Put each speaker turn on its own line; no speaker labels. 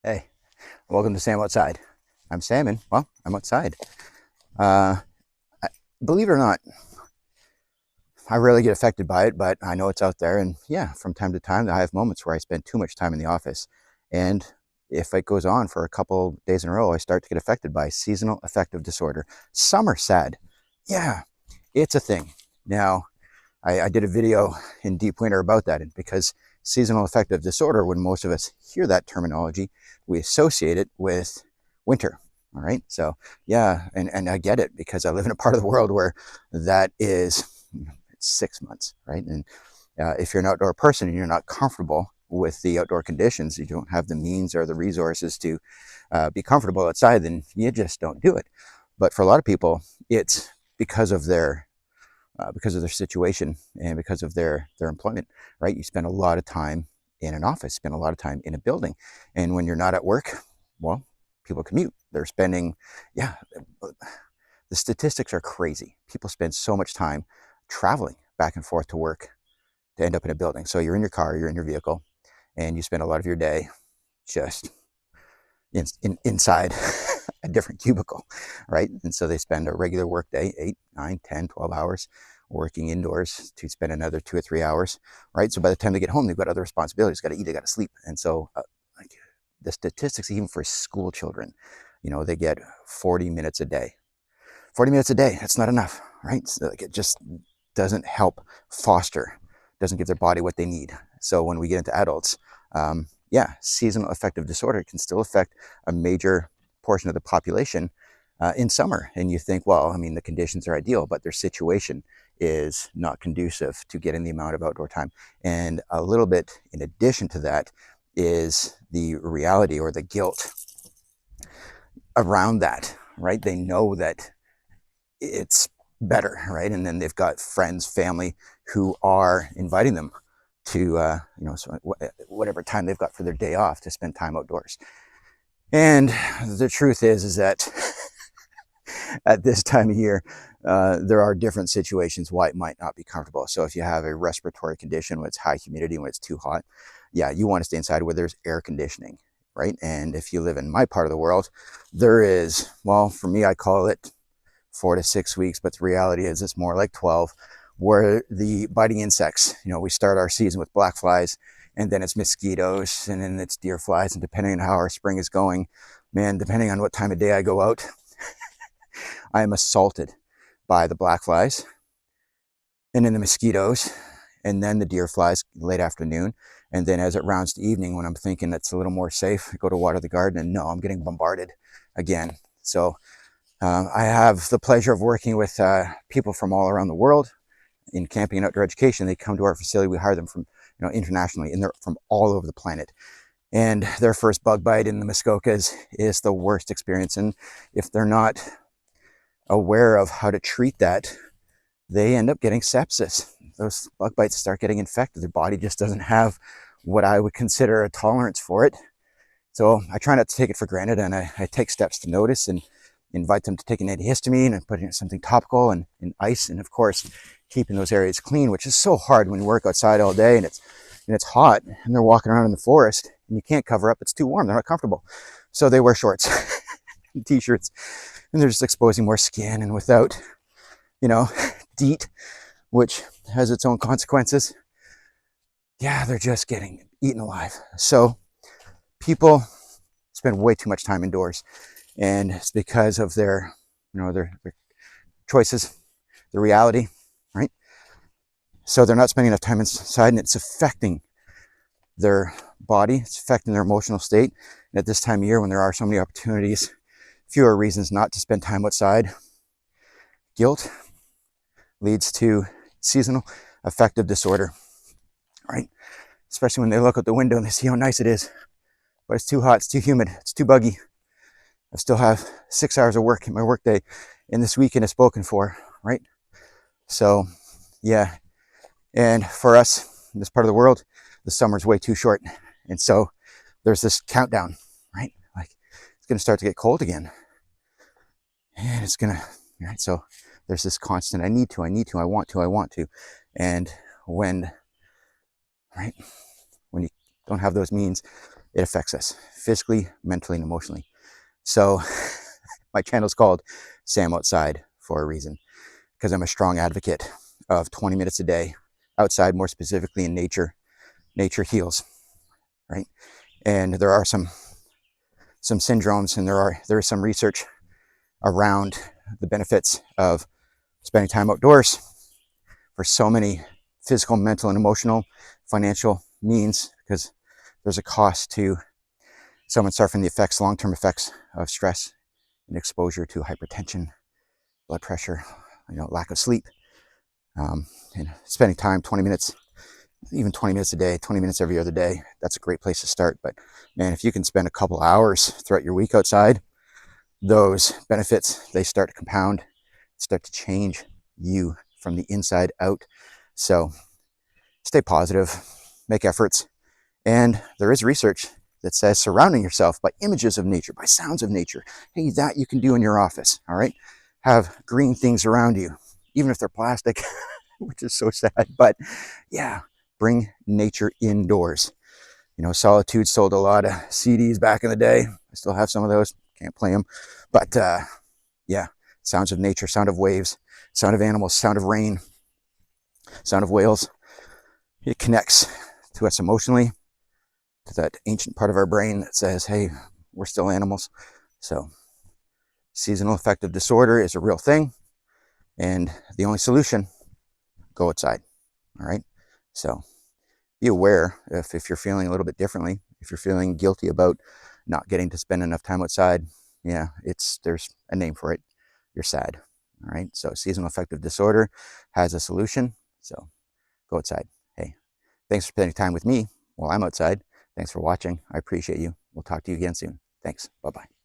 Hey, welcome to Sam Outside. I'm Sam, and well, I'm outside. Uh, Believe it or not, I rarely get affected by it, but I know it's out there. And yeah, from time to time, I have moments where I spend too much time in the office. And if it goes on for a couple days in a row, I start to get affected by seasonal affective disorder. Summer SAD. Yeah, it's a thing. Now, I did a video in deep winter about that, and because seasonal affective disorder, when most of us hear that terminology, we associate it with winter. All right. So yeah, and I get it because I live in a part of the world where that is it's 6 months, right? And if you're an outdoor person and you're not comfortable with the outdoor conditions, you don't have the means or the resources to be comfortable outside, then you just don't do it. But for a lot of people, it's because of their situation and because of their employment, right? You spend a lot of time in an office, spend a lot of time in a building, and when you're not at work, well, people commute. They're spending, yeah, the statistics are crazy. People spend so much time traveling back and forth to work to end up in a building. So you're in your car, you're in your vehicle, and you spend a lot of your day just inside a different cubicle, right? And so they spend a regular work day, 8, 9, 10, 12 hours working indoors to spend another 2 or 3 hours, right? So by the time they get home, they've got other responsibilities, got to eat, they got to sleep. And so like the statistics, even for school children, they get 40 minutes a day. 40 minutes a day, that's not enough, right? So like it just doesn't help foster, doesn't give their body what they need. So when we get into adults, yeah, seasonal affective disorder can still affect a major portion of the population in summer. And you think, well, I mean, the conditions are ideal, but their situation is not conducive to getting the amount of outdoor time. And a little bit in addition to that is the reality or the guilt around that, right? They know that it's better, right? And then they've got friends, family who are inviting them to, so whatever time they've got for their day off to spend time outdoors. And the truth is that at this time of year, there are different situations why it might not be comfortable. So if you have a respiratory condition, when it's high humidity, when it's too hot, yeah, you want to stay inside where there's air conditioning, right? And if you live in my part of the world, there is, well, for me, I call it 4 to 6 weeks, but the reality is it's more like 12, where the biting insects, we start our season with black flies, and then it's mosquitoes, and then it's deer flies, and depending on how our spring is going, man, depending on what time of day I go out, I am assaulted by the black flies, and then the mosquitoes, and then the deer flies late afternoon, and then as it rounds to evening, when I'm thinking it's a little more safe, I go to water the garden, and no, I'm getting bombarded again. So I have the pleasure of working with people from all around the world in camping and outdoor education. They come to our facility. We hire them from, internationally, and they're from all over the planet. And their first bug bite in the Muskokas is the worst experience. And if they're not aware of how to treat that, they end up getting sepsis. Those bug bites start getting infected. Their body just doesn't have what I would consider a tolerance for it. So I try not to take it for granted, and I take steps to notice and invite them to take an antihistamine and put in something topical and ice, and of course keeping those areas clean, which is so hard when you work outside all day and it's hot and they're walking around in the forest and you can't cover up. It's too warm. They're not comfortable, so they wear shorts and t-shirts, and they're just exposing more skin, and without DEET, which has its own consequences, yeah, they're just getting eaten alive. So people spend way too much time indoors, and it's because of their choices, the reality, right? So they're not spending enough time inside, and it's affecting their body, it's affecting their emotional state. And at this time of year, when there are so many opportunities, fewer reasons not to spend time outside, guilt leads to seasonal affective disorder, right? Especially when they look out the window and they see how nice it is, but it's too hot, it's too humid, it's too buggy. I still have 6 hours of work in my workday, and this weekend is spoken for, right? So, yeah. And for us in this part of the world, the summer's way too short. And so there's this countdown, right? Like it's going to start to get cold again. And it's going to, right? So there's this constant, I need to, I want to. And when you don't have those means, it affects us physically, mentally, and emotionally. So my channel's called Sam Outside for a reason, because I'm a strong advocate of 20 minutes a day outside, more specifically in nature. Nature heals, right? And there are some syndromes, and there is some research around the benefits of spending time outdoors for so many physical, mental, and emotional, financial means, because there's a cost to someone suffering the effects, long-term effects of stress and exposure to hypertension, blood pressure, lack of sleep, and spending time, 20 minutes, even 20 minutes a day, 20 minutes every other day. That's a great place to start. But man, if you can spend a couple hours throughout your week outside, those benefits, they start to compound, start to change you from the inside out. So stay positive, make efforts. And there is research that says surrounding yourself by images of nature, by sounds of nature. Hey, that you can do in your office, all right? Have green things around you, even if they're plastic, which is so sad. But yeah, bring nature indoors. Solitude sold a lot of CDs back in the day. I still have some of those, can't play them. But yeah, sounds of nature, sound of waves, sound of animals, sound of rain, sound of whales. It connects to us emotionally, to that ancient part of our brain that says, hey, we're still animals. So seasonal affective disorder is a real thing. And the only solution, go outside. All right. So be aware if you're feeling a little bit differently, if you're feeling guilty about not getting to spend enough time outside. Yeah, there's a name for it. You're sad. All right. So seasonal affective disorder has a solution. So go outside. Hey, thanks for spending time with me while I'm outside. Thanks for watching. I appreciate you. We'll talk to you again soon. Thanks. Bye-bye.